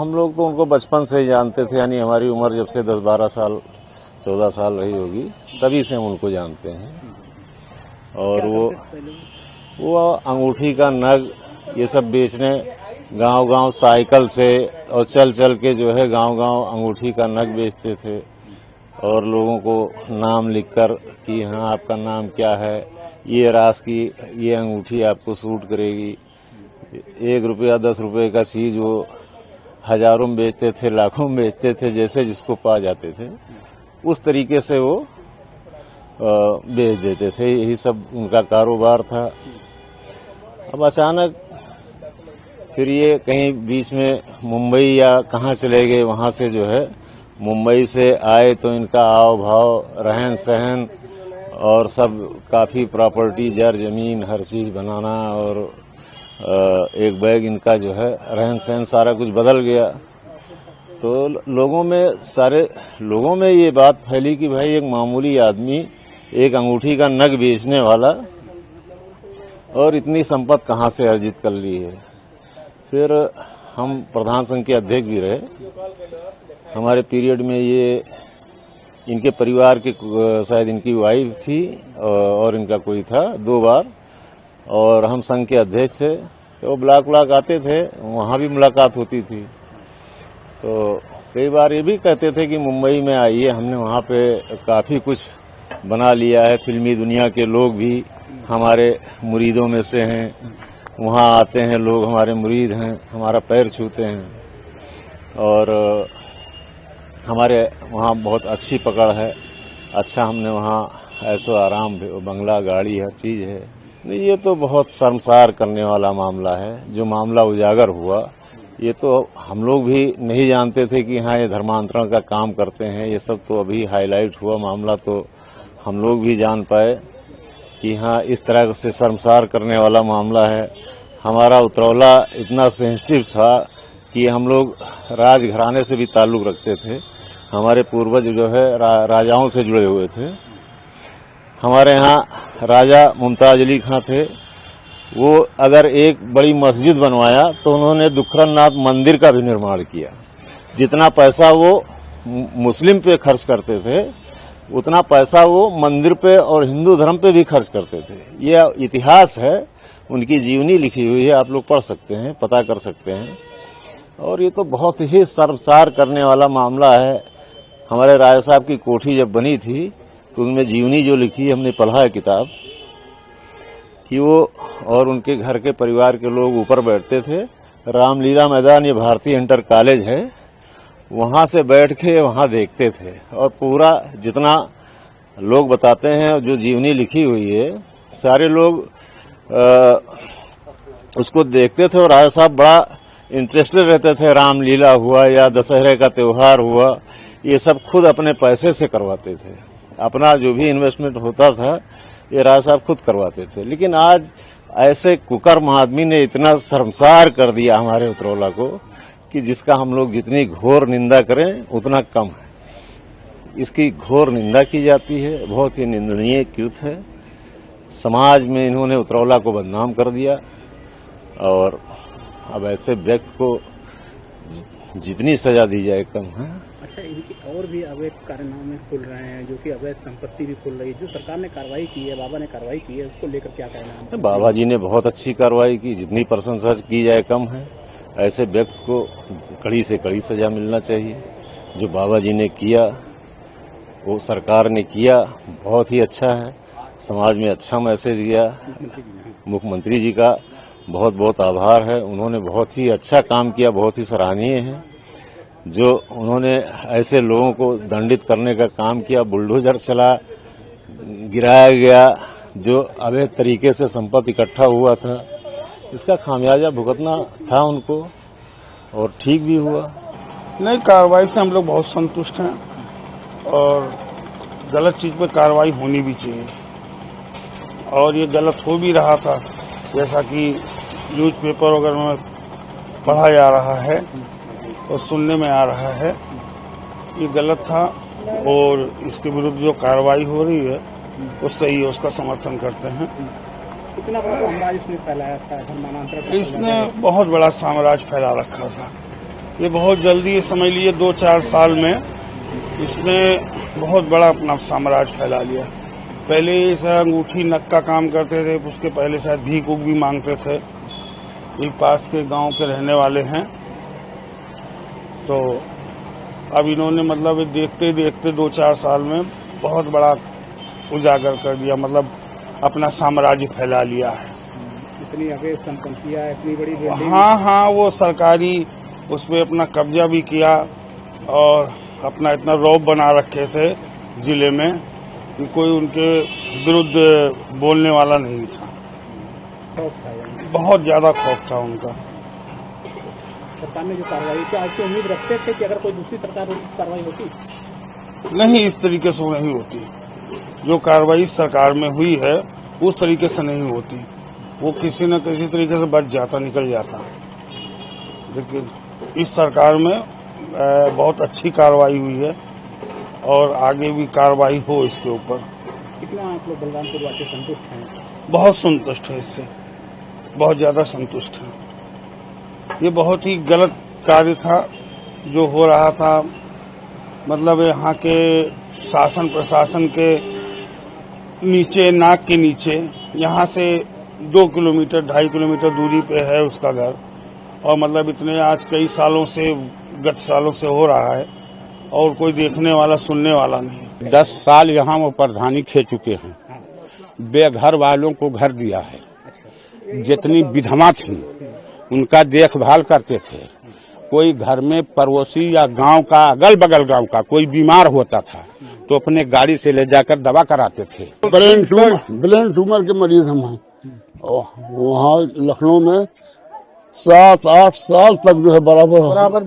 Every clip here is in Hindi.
हम लोग तो उनको बचपन से ही जानते थे, यानी हमारी उम्र जब से 10-12 साल 14 साल रही होगी तभी से हम उनको जानते हैं। और वो अंगूठी का नग ये सब बेचने गांव-गांव साइकिल से और चल चल के जो है गांव-गांव अंगूठी का नग बेचते थे और लोगों को नाम लिखकर कि हाँ आपका नाम क्या है, ये रास की ये अंगूठी आपको सूट करेगी। 1 रुपया 10 रुपये का चीज वो हजारों में बेचते थे, लाखों में बेचते थे, जैसे जिसको पा जाते थे उस तरीके से वो बेच देते थे। यही सब उनका कारोबार था। अब अचानक फिर ये कहीं बीच में मुंबई या कहाँ चले गए, वहां से जो है मुंबई से आए तो इनका आव भाव रहन सहन और सब काफी प्रॉपर्टी जर जमीन हर चीज बनाना और एक बैग इनका जो है रहन सहन सारा कुछ बदल गया। तो सारे लोगों में ये बात फैली कि भाई एक मामूली आदमी एक अंगूठी का नग बेचने वाला और इतनी संपत्ति कहाँ से अर्जित कर ली है। फिर हम प्रधान संघ के अध्यक्ष भी रहे। हमारे पीरियड में ये इनके परिवार के शायद इनकी वाइफ थी और इनका कोई था 2 बार, और हम संघ के अध्यक्ष थे। तो ब्लॉक आते थे, वहां भी मुलाकात होती थी। तो कई बार ये भी कहते थे कि मुंबई में आइए, हमने वहां पे काफी कुछ बना लिया है, फिल्मी दुनिया के लोग भी हमारे मुरीदों में से हैं, वहां आते हैं लोग, हमारे मुरीद हैं, हमारा पैर छूते हैं और हमारे वहां बहुत अच्छी पकड़ है। अच्छा हमने वहां ऐसो आराम बंगला गाड़ी हर चीज है। नहीं, ये तो बहुत शर्मसार करने वाला मामला है जो मामला उजागर हुआ। ये तो हम लोग भी नहीं जानते थे कि हाँ ये धर्मांतरण का काम करते हैं। ये सब तो अभी हाईलाइट हुआ मामला तो हम लोग भी जान पाए कि हाँ इस तरह से शर्मसार करने वाला मामला है। हमारा उतरौला इतना सेंसिटिव था कि हम लोग राजघराने से भी ताल्लुक रखते थे। हमारे पूर्वज जो है राजाओं से जुड़े हुए थे। हमारे यहाँ राजा मुमताज अली खां थे, वो अगर एक बड़ी मस्जिद बनवाया तो उन्होंने दुखरनाथ मंदिर का भी निर्माण किया। जितना पैसा वो मुस्लिम पे खर्च करते थे उतना पैसा वो मंदिर पे और हिंदू धर्म पे भी खर्च करते थे। ये इतिहास है, उनकी जीवनी लिखी हुई है, आप लोग पढ़ सकते हैं, पता कर सकते हैं। और ये तो बहुत ही शर्मसार करने वाला मामला है। हमारे राय साहब की कोठी जब बनी थी तो उनमें जीवनी जो लिखी हमने पढ़ा है किताब कि वो और उनके घर के परिवार के लोग ऊपर बैठते थे। रामलीला मैदान ये भारतीय इंटर कॉलेज है, वहां से बैठ के वहां देखते थे और पूरा जितना लोग बताते हैं जो जीवनी लिखी हुई है सारे लोग उसको देखते थे और राय साहब बड़ा इंटरेस्टेड रहते थे। रामलीला हुआ या दशहरे का त्योहार हुआ, ये सब खुद अपने पैसे से करवाते थे। अपना जो भी इन्वेस्टमेंट होता था ये राय साहब खुद करवाते थे। लेकिन आज ऐसे कुकर्म आदमी ने इतना शर्मसार कर दिया हमारे उतरौला को कि जिसका हम लोग जितनी घोर निंदा करें उतना कम है। इसकी घोर निंदा की जाती है, बहुत ही निंदनीय कृत्य है। समाज में इन्होंने उतरौला को बदनाम कर दिया और अब ऐसे व्यक्ति को जितनी सजा दी जाए कम है। अच्छा, इनके और भी अवैध कारनामे खुल रहे हैं, जो कि अवैध संपत्ति भी खुल रही है। जो सरकार ने कार्रवाई की है, बाबा ने कार्रवाई की है, उसको लेकर क्या कहना है? बाबा जी ने बहुत अच्छी कार्रवाई की, जितनी प्रशंसा की जाए कम है। ऐसे व्यक्ति को कड़ी से कड़ी सजा मिलना चाहिए। जो बाबा जी ने किया वो सरकार ने किया, बहुत ही अच्छा है। समाज में अच्छा मैसेज गया। मुख्यमंत्री जी का बहुत बहुत आभार है, उन्होंने बहुत ही अच्छा काम किया, बहुत ही सराहनीय है। जो उन्होंने ऐसे लोगों को दंडित करने का काम किया, बुलडोजर चला, गिराया गया, जो अवैध तरीके से संपत्ति इकट्ठा हुआ था, इसका खामियाजा भुगतना था उनको और ठीक भी हुआ। नहीं, कार्रवाई से हम लोग बहुत संतुष्ट हैं और गलत चीज पे कार्रवाई होनी भी चाहिए और ये गलत हो भी रहा था। जैसा कि न्यूज़पेपर वगैरह में पढ़ा जा रहा है और सुनने में आ रहा है, ये गलत था और इसके विरुद्ध जो कार्रवाई हो रही है वो सही है, उसका समर्थन करते हैं। कितना बड़ा साम्राज्य इसने फैलाया था, धर्मांतरण? इसने बहुत बड़ा साम्राज्य फैला रखा था। ये बहुत जल्दी, ये समझ लीजिए 2-4 साल में इसने बहुत बड़ा अपना साम्राज्य फैला लिया। पहले इस अंगूठी नक का काम करते थे, उसके पहले शायद भीख उक भी मांगते थे। ये पास के गांव के रहने वाले हैं, तो अब इन्होंने मतलब देखते देखते 2-4 साल में बहुत बड़ा उजागर कर दिया, मतलब अपना साम्राज्य फैला लिया है। इतनी अवैध संपत्तियां, इतनी बड़ी बिल्डिंग। हाँ, वो सरकारी उस पर अपना कब्जा भी किया और अपना इतना रौब बना रखे थे जिले में कि कोई उनके विरुद्ध बोलने वाला नहीं था। खौफ था यानी। बहुत ज्यादा खौफ था उनका। सरकार ने जो कार्रवाई की, आज की उम्मीद रखते थे कि अगर कोई दूसरी सरकार होती तो कार्रवाई होती? नहीं, इस तरीके से वो नहीं होती। जो कार्रवाई सरकार में हुई है उस तरीके से नहीं होती। वो किसी न किसी तरीके से बच जाता, निकल जाता। लेकिन इस सरकार में बहुत अच्छी कार्रवाई हुई है और आगे भी कार्रवाई हो इसके ऊपर। कितना आप लोग बलरामपुर वासी संतुष्ट हैं? बहुत संतुष्ट है इससे, बहुत ज्यादा संतुष्ट है। ये बहुत ही गलत कार्य था जो हो रहा था। मतलब यहाँ के शासन प्रशासन के नीचे, नाक के नीचे, यहाँ से 2 किलोमीटर 2.5 किलोमीटर दूरी पे है उसका घर, और मतलब इतने आज कई सालों से, गत सालों से हो रहा है और कोई देखने वाला सुनने वाला नहीं। 10 साल यहाँ वो प्रधानी खे चुके हैं, बेघर वालों को घर दिया है। जितनी विधवा थी उनका देखभाल करते थे। कोई घर में पड़ोसी या गांव का, अगल बगल गांव का कोई बीमार होता था तो अपने गाड़ी से ले जाकर दवा कराते थे। ब्रेन ट्यूमर के मरीज हम हैं, वहाँ लखनऊ में 7-8 साल तक जो है बराबर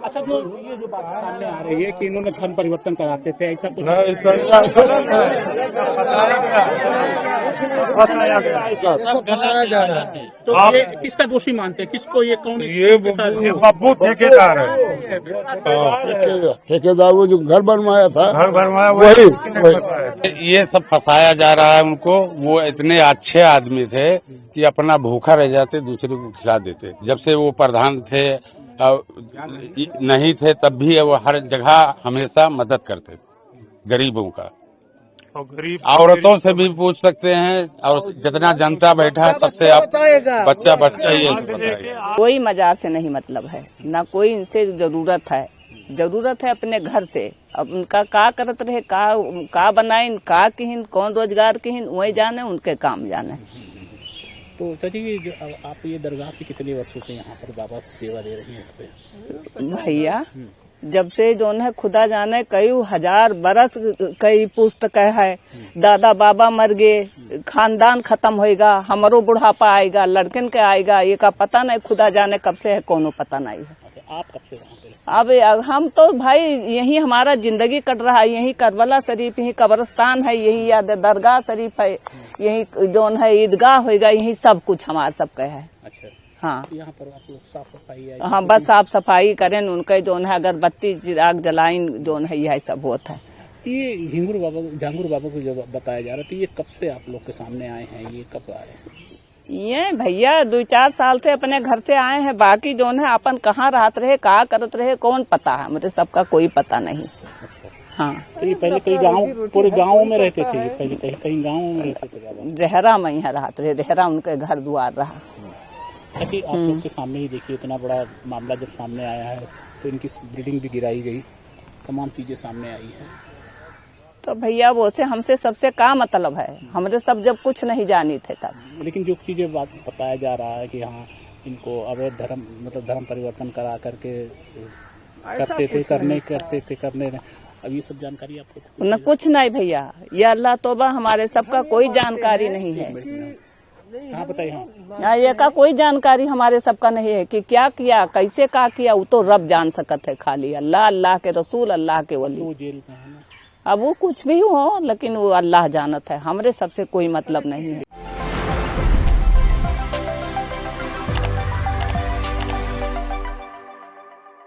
अच्छा, जो ये जो बात सामने आ रही है कि इन्होंने धर्म परिवर्तन कराते थे, ऐसा कुछ फंसाया जा रहा है, तो ये किसका दोषी मानते हैं? किसको? ये कौन? ये बब्बू ठेकेदार है। ठेकेदार वो जो घर बनवाया था, घर बनवाया वही। ये सब फंसाया जा रहा है उनको। वो इतने अच्छे आदमी थे कि अपना भूखा रह जाते, दूसरे को खिला देते। जब से वो प्रधान थे, नहीं थे तब भी वो हर जगह हमेशा मदद करते थे गरीबों का। और गरीब औरतों से भी पूछ सकते हैं, और जितना जनता बैठा है सबसे आप बच्चा ये बताएगा। कोई मजार से नहीं मतलब है, ना कोई इनसे जरूरत है अपने घर से। अब उनका का करत रहे, का बनाइन, का किहिन, कौन रोजगार किहिन, वही जाने, उनके काम जाने। तो सजी, आप ये दरगाह से कितने वर्षों से यहाँ पर बाबा सेवा दे रही हैं? भैया जब से जो है खुदा जाने कई 1000 बरस कई पुस्तक है। दादा बाबा मर गए, खानदान खत्म होएगा, हमारो बुढ़ापा आएगा, लड़कन के आएगा, ये का पता नहीं। खुदा जाने कब से है, कोनो पता नहीं है। आप कब से वहाँ पे? अब हम तो भाई यही हमारा जिंदगी कट रहा है। यही करबला शरीफ, यही कब्रिस्तान है, यही याद दरगाह शरीफ है, यही जो है ईदगाह होएगा, यही सब कुछ हमारा सबका है। अच्छा, हाँ। यहाँ पर आप लोग साफ सफाई? हाँ, बस साफ सफाई करें, उनके जो है अगरबत्ती चिराग जलाइन, जो है यह सब होता है। ये झांगुर बाबा को जो बताया जा रहा था, ये कब से आप लोग के सामने आए हैं? ये कब आए हैं? ये भैया 2-4 साल से अपने घर से आए हैं। बाकी जो है अपन कहाँ रहते रहे, का करते रहे, कौन पता है, मुझे सबका कोई पता नहीं। हाँ, तो ये पहले कई गाँव, पूरे गाँव में रहते थे? पहले कहीं गाँव में रहते थे? देहरा में यहाँ रहते रहे, देहरा उनके घर द्वार रहा। ताकि आप लोग के सामने ही देखिए, इतना बड़ा मामला जब सामने आया है तो इनकी बिल्डिंग भी गिराई गई, तमाम चीजें सामने आई है। तो भैया वो से हमसे सबसे का मतलब है, हमरे सब जब कुछ नहीं जानी थे तब। लेकिन जो चीजें बात बताया जा रहा है कि हाँ इनको अवैध धर्म, मतलब धर्म परिवर्तन करा करके करने अब ये सब जानकारी आपको? न कुछ नहीं भैया, ये अल्लाह तौबा, हमारे सबका कोई जानकारी नहीं है। हाँ बताइए। हाँ, ये का कोई जानकारी हमारे सबका नहीं है कि क्या किया, कैसे का किया, वो तो रब जान सकत है। खाली अल्लाह, अल्लाह के रसूल, अल्लाह के वली। वो जेल में है ना? अब वो कुछ भी हो, लेकिन वो अल्लाह जानत है, हमरे सबसे कोई मतलब नहीं है।